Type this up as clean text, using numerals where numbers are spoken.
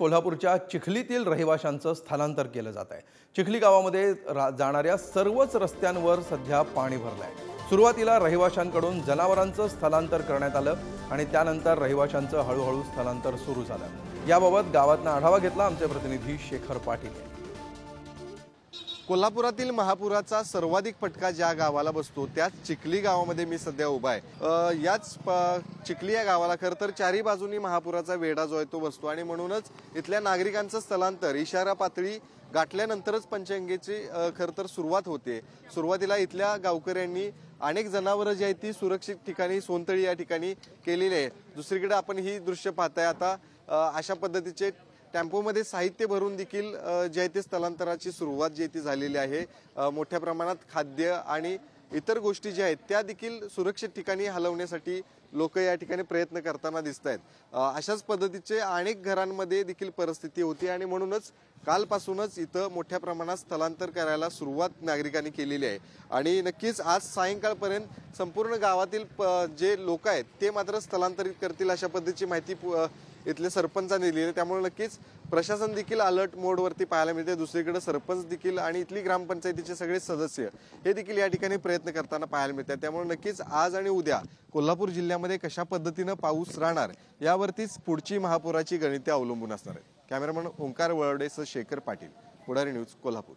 कोल्हापूरच्या चिखलीतील रहिवाशांचं स्थलांतर केलं जात आहे। चिखली गावामध्ये जाणाऱ्या सर्वच रस्त्यांवर सध्या पाणी भरलं आहे। सुरुवातीला रहिवाशांकडून जनावरांचं स्थलांतर करण्यात आलं आणि त्यानंतर रहिवाशांचं हळूहळू स्थलांतर सुरू झालं। याबाबत गावातून आढावा घेतला आमचे प्रतिनिधी शेखर पाटील। कोल्हापुरातील महापुराचा सर्वाधिक फटका ज्या गावाला बसतो त्याच चिखली गावामध्ये मी सध्या उभा आहे। याच चिखली या गावाला खरं तर चारी बाजूनी महापुराचा वेढा जो आहे तो बसतो आणि म्हणूनच इथल्या नागरिकांचं स्थलांतर इशारा पातळी गाठल्यानंतरच पंचगंगेची खरं तर सुरुवात होते। सुरुवातीला इथल्या गावकऱ्यांनी अनेक जनावरं जी आहेत ती सुरक्षित ठिकाणी सोनतळी या ठिकाणी केलेली आहे। दुसरीकडे आपण ही दृश्य पाहताय आता अशा पद्धतीचे टेम्पोमध्ये साहित्य भरून देखील जे आहे ते स्थलांतराची सुरुवात जी ती झालेली आहे। मोठ्या प्रमाणात खाद्य आणि इतर गोष्टी ज्या आहेत त्या देखील सुरक्षित ठिकाणी हलवण्यासाठी लोक या ठिकाणी प्रयत्न करताना दिसत आहेत। अशाच पद्धतीचे अनेक घरांमध्ये देखील परिस्थिती होती आणि म्हणूनच कालपासूनच इथं मोठ्या प्रमाणात स्थलांतर करायला सुरुवात नागरिकांनी केलेली आहे आणि नक्कीच आज सायंकाळपर्यंत संपूर्ण गावातील जे लोक आहेत ते मात्र स्थलांतरित करतील अशा पद्धतीची माहिती इथले सरपंचांनी दिली आहे। त्यामुळे नक्कीच प्रशासन देखील अलर्ट मोडवरती पाहायला मिळते। दुसरीकडे सरपंच देखील आणि इथली ग्रामपंचायतीचे सगळे सदस्य हे देखील या ठिकाणी प्रयत्न करताना पाहायला मिळतात। त्यामुळे नक्कीच आज आणि उद्या कोल्हापूर जिल्ह्यामध्ये कशा पद्धतीने पाऊस राहणार यावरतीच पुढची महापुराची गणिते अवलंबून असणार आहेत। कॅमेरामन ओंकार वळवडेसह शेखर पाटील, पुढारी न्यूज, कोल्हापूर।